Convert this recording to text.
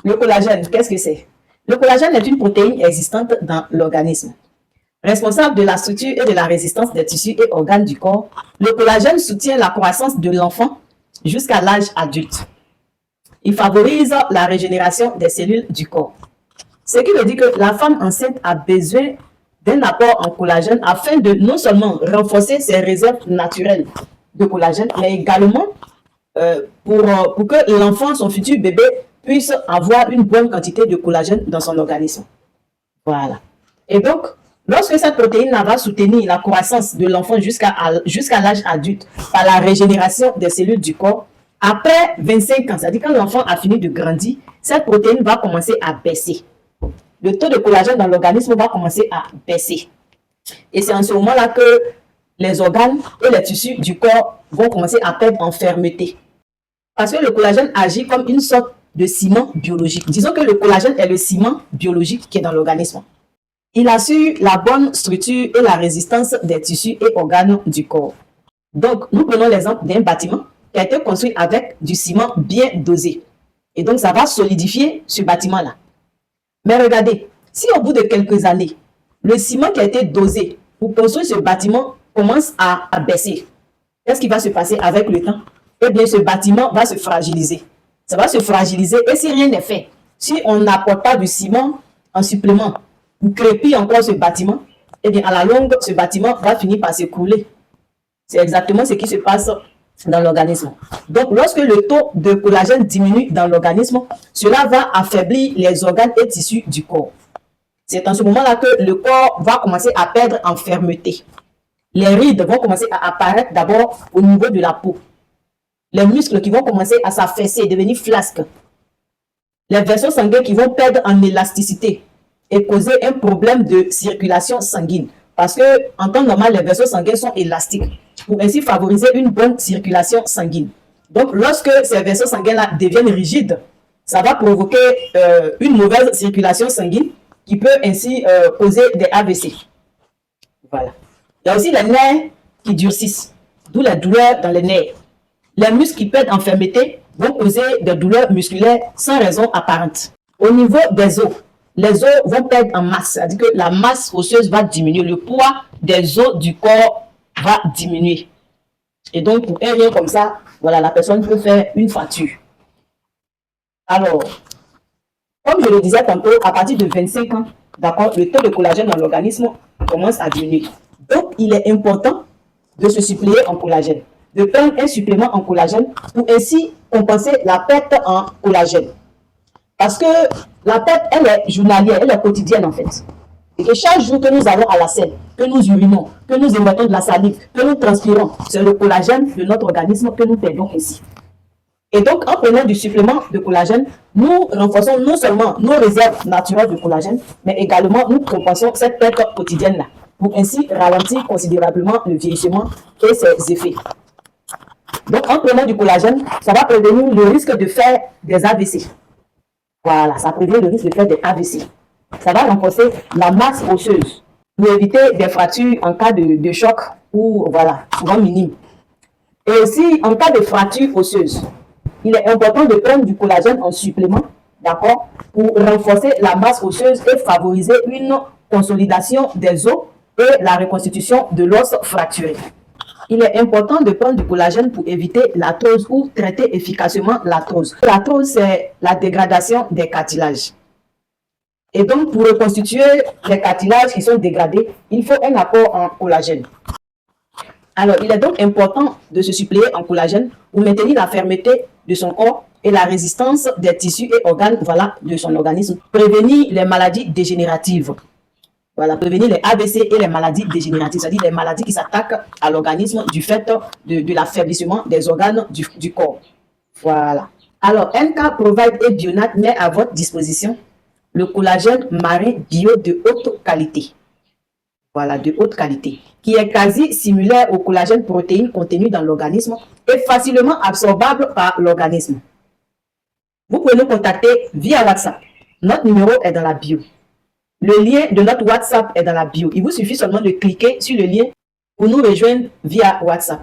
Le collagène, qu'est-ce que c'est? Le collagène est une protéine existante dans l'organisme. Responsable de la structure et de la résistance des tissus et organes du corps, le collagène soutient la croissance de l'enfant jusqu'à l'âge adulte. Il favorise la régénération des cellules du corps. Ce qui veut dire que la femme enceinte a besoin d'un apport en collagène afin de non seulement renforcer ses réserves naturelles de collagène, mais également pour que l'enfant, son futur bébé, puisse avoir une bonne quantité de collagène dans son organisme. Voilà. Et donc, lorsque cette protéine va soutenir la croissance de l'enfant jusqu'à l'âge adulte par la régénération des cellules du corps, après 25 ans, c'est-à-dire quand l'enfant a fini de grandir, cette protéine va commencer à baisser. Le taux de collagène dans l'organisme va commencer à baisser. Et c'est en ce moment-là que les organes et les tissus du corps vont commencer à perdre en fermeté. Parce que le collagène agit comme une sorte de ciment biologique. Disons que le collagène est le ciment biologique qui est dans l'organisme. Il assure la bonne structure et la résistance des tissus et organes du corps. Donc, nous prenons l'exemple d'un bâtiment qui a été construit avec du ciment bien dosé. Et donc, ça va solidifier ce bâtiment-là. Mais regardez, si au bout de quelques années, le ciment qui a été dosé pour construire ce bâtiment commence à baisser, qu'est-ce qui va se passer avec le temps? Eh bien, ce bâtiment va se fragiliser. Ça va se fragiliser et si rien n'est fait, si on n'apporte pas du ciment en supplément pour crépir encore ce bâtiment, eh bien, à la longue, ce bâtiment va finir par s'écrouler. C'est exactement ce qui se passe dans l'organisme. Donc, lorsque le taux de collagène diminue dans l'organisme, cela va affaiblir les organes et tissus du corps. C'est en ce moment-là que le corps va commencer à perdre en fermeté. Les rides vont commencer à apparaître d'abord au niveau de la peau. Les muscles qui vont commencer à s'affaisser, devenir flasques. Les vaisseaux sanguins qui vont perdre en élasticité et causer un problème de circulation sanguine. Parce que, en temps normal, les vaisseaux sanguins sont élastiques pour ainsi favoriser une bonne circulation sanguine. Donc, lorsque ces vaisseaux sanguins-là deviennent rigides, ça va provoquer une mauvaise circulation sanguine qui peut ainsi causer des AVC. Voilà. Il y a aussi les nerfs qui durcissent, d'où la douleur dans les nerfs. Les muscles qui perdent en fermeté vont causer des douleurs musculaires sans raison apparente. Au niveau des os, les os vont perdre en masse, c'est-à-dire que la masse osseuse va diminuer, le poids des os du corps va diminuer. Et donc, pour un rien comme ça, voilà, la personne peut faire une fracture. Alors, comme je le disais tantôt, à partir de 25 ans, d'accord, le taux de collagène dans l'organisme commence à diminuer. Donc, il est important de se suppléer en collagène, de prendre un supplément en collagène pour ainsi compenser la perte en collagène. Parce que la perte, elle est journalière, elle est quotidienne en fait. Et que chaque jour que nous allons à la selle, que nous urinons, que nous émettons de la salive, que nous transpirons, c'est le collagène de notre organisme que nous perdons ici. Et donc, en prenant du supplément de collagène, nous renforçons non seulement nos réserves naturelles de collagène, mais également nous compensons cette perte quotidienne-là, pour ainsi ralentir considérablement le vieillissement et ses effets. Donc, en prenant du collagène, ça va prévenir le risque de faire des AVC. Voilà, ça prévient le risque de faire des AVC. Ça va renforcer la masse osseuse pour éviter des fractures en cas de choc ou, voilà, souvent minime. Et aussi, en cas de fracture osseuse, il est important de prendre du collagène en supplément, d'accord, pour renforcer la masse osseuse et favoriser une consolidation des os et la reconstitution de l'os fracturé. Il est important de prendre du collagène pour éviter l'arthrose ou traiter efficacement l'arthrose. L'arthrose, c'est la dégradation des cartilages. Et donc, pour reconstituer les cartilages qui sont dégradés, il faut un apport en collagène. Alors, il est donc important de se suppléer en collagène pour maintenir la fermeté de son corps et la résistance des tissus et organes, voilà, de son organisme. Prévenir les maladies dégénératives. Voilà, prévenir les AVC et les maladies dégénératives, c'est-à-dire les maladies qui s'attaquent à l'organisme du fait de l'affaiblissement des organes du corps. Voilà. Alors, NK Provide et Bionat met à votre disposition le collagène marin bio de haute qualité. Voilà, de haute qualité, qui est quasi similaire au collagène protéine contenu dans l'organisme et facilement absorbable par l'organisme. Vous pouvez nous contacter via WhatsApp. Notre numéro est dans la bio. Le lien de notre WhatsApp est dans la bio. Il vous suffit seulement de cliquer sur le lien pour nous rejoindre via WhatsApp.